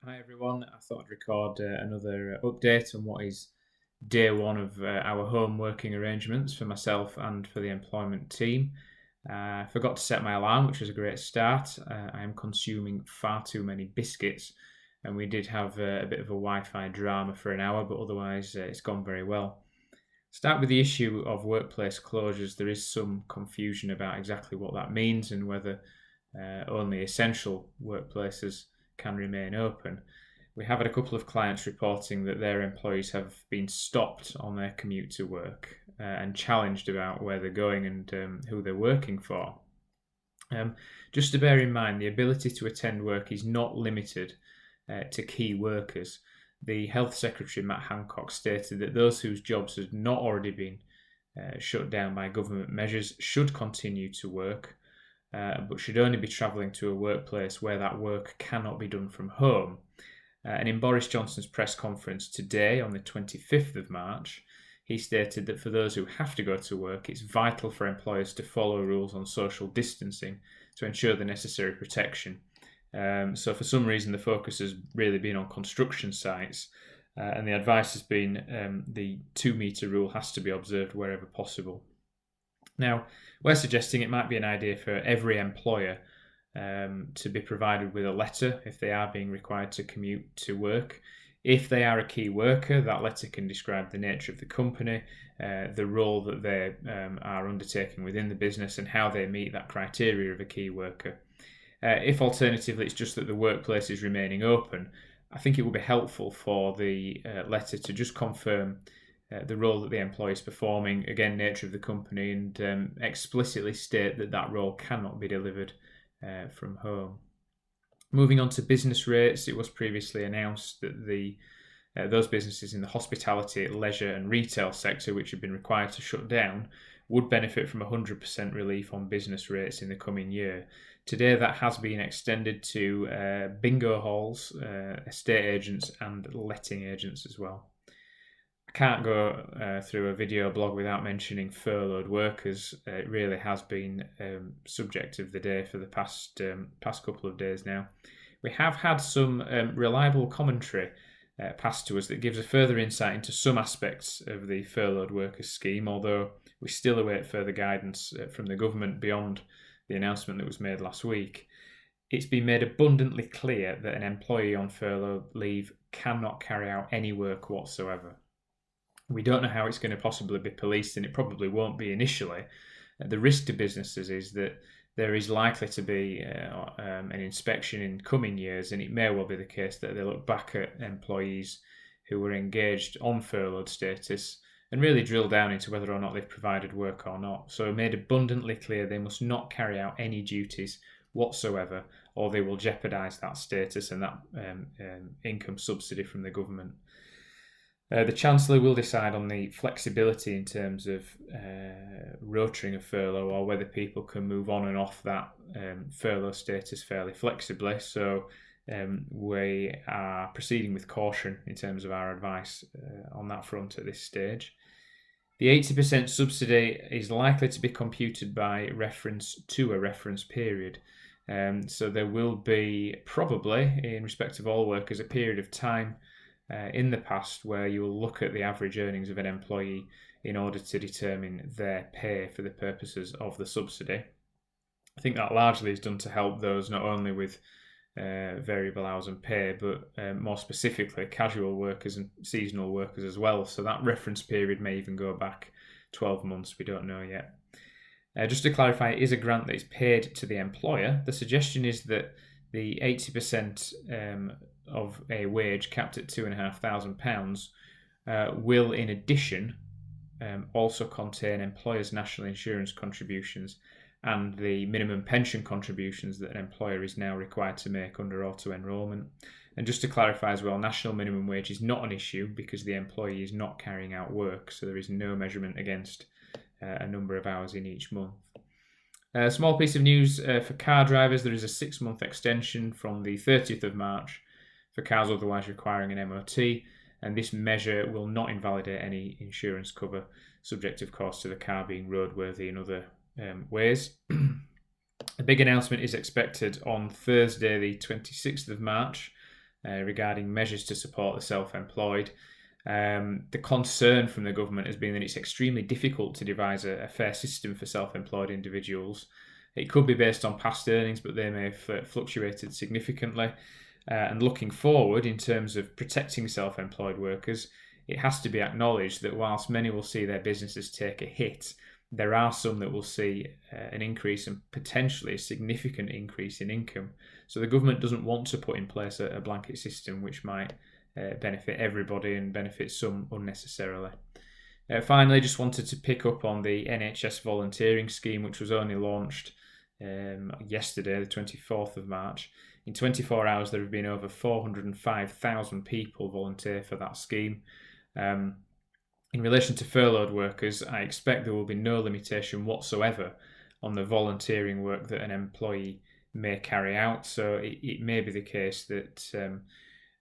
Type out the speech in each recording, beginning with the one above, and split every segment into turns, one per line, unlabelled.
Hi everyone, I thought I'd record another update on what is day one of our home working arrangements for myself and for the employment team. I forgot to set my alarm, which was a great start. I am consuming far too many biscuits, and we did have a bit of a Wi-Fi drama for an hour, but otherwise it's gone very well. Start with the issue of workplace closures. There is some confusion about exactly what that means and whether only essential workplaces can remain open. We have had a couple of clients reporting that their employees have been stopped on their commute to work and challenged about where they're going and who they're working for. Just to bear in mind, the ability to attend work is not limited to key workers. The Health Secretary, Matt Hancock, stated that those whose jobs had not already been shut down by government measures should continue to work, but should only be travelling to a workplace where that work cannot be done from home. And in Boris Johnson's press conference today, on the 25th of March, he stated that for those who have to go to work, it's vital for employers to follow rules on social distancing to ensure the necessary protection. So for some reason, the focus has really been on construction sites, and the advice has been the 2-metre rule has to be observed wherever possible. Now, we're suggesting it might be an idea for every employer to be provided with a letter if they are being required to commute to work. If they are a key worker, that letter can describe the nature of the company, the role that they are undertaking within the business, and how they meet that criteria of a key worker. If alternatively it's just that the workplace is remaining open, I think it would be helpful for the letter to just confirm the role that the employee is performing, again, nature of the company, and explicitly state that that role cannot be delivered from home. Moving on to business rates, it was previously announced that those businesses in the hospitality, leisure and retail sector which have been required to shut down would benefit from 100% relief on business rates in the coming year. Today that has been extended to bingo halls, estate agents and letting agents as well. I can't go through a video blog without mentioning Furloughed Workers. It really has been subject of the day for the past couple of days now. We have had some reliable commentary passed to us that gives a further insight into some aspects of the Furloughed Workers scheme, although we still await further guidance from the government beyond the announcement that was made last week. It's been made abundantly clear that an employee on furlough leave cannot carry out any work whatsoever. We don't know how it's going to possibly be policed, and it probably won't be initially. The risk to businesses is that there is likely to be an inspection in coming years, and it may well be the case that they look back at employees who were engaged on furloughed status and really drill down into whether or not they've provided work or not. So made abundantly clear they must not carry out any duties whatsoever, or they will jeopardise that status and that income subsidy from the government. The Chancellor will decide on the flexibility in terms of rotating a furlough, or whether people can move on and off that furlough status fairly flexibly. So we are proceeding with caution in terms of our advice on that front at this stage. The 80% subsidy is likely to be computed by reference to a reference period. So there will be probably, in respect of all workers, a period of time in the past where you will look at the average earnings of an employee in order to determine their pay for the purposes of the subsidy. I think that largely is done to help those not only with variable hours and pay, but more specifically casual workers and seasonal workers as well. So that reference period may even go back 12 months, we don't know yet. Just to clarify, it is a grant that is paid to the employer. The suggestion is that the 80% of a wage capped at £2,500 will, in addition, also contain employers' national insurance contributions and the minimum pension contributions that an employer is now required to make under auto-enrolment. And just to clarify as well, national minimum wage is not an issue because the employee is not carrying out work, so there is no measurement against a number of hours in each month. A small piece of news for car drivers: there is a 6-month extension from the 30th of March for cars otherwise requiring an MOT, and this measure will not invalidate any insurance cover, subject of course to the car being roadworthy in other ways. A big announcement is expected on Thursday the 26th of March regarding measures to support the self-employed. The concern from the government has been that it's extremely difficult to devise a fair system for self-employed individuals. It could be based on past earnings, but they may have fluctuated significantly. And looking forward, in terms of protecting self-employed workers, it has to be acknowledged that whilst many will see their businesses take a hit, there are some that will see an increase and potentially a significant increase in income. So the government doesn't want to put in place a blanket system which might benefit everybody and benefit some unnecessarily. Finally, just wanted to pick up on the NHS Volunteering scheme, which was only launched yesterday, the 24th of March. In 24 hours, there have been over 405,000 people volunteer for that scheme. In relation to furloughed workers, I expect there will be no limitation whatsoever on the volunteering work that an employee may carry out. So it may be the case that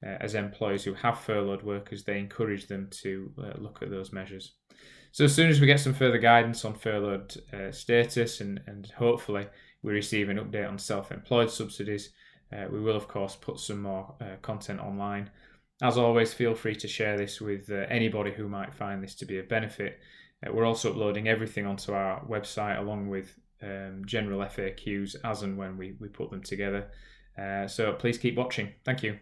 as employers who have furloughed workers, they encourage them to look at those measures. So as soon as we get some further guidance on furloughed status and hopefully we receive an update on self-employed subsidies, we will of course put some more content online. As always, feel free to share this with anybody who might find this to be of benefit. We're also uploading everything onto our website along with general FAQs as and when we put them together. So please keep watching. Thank you.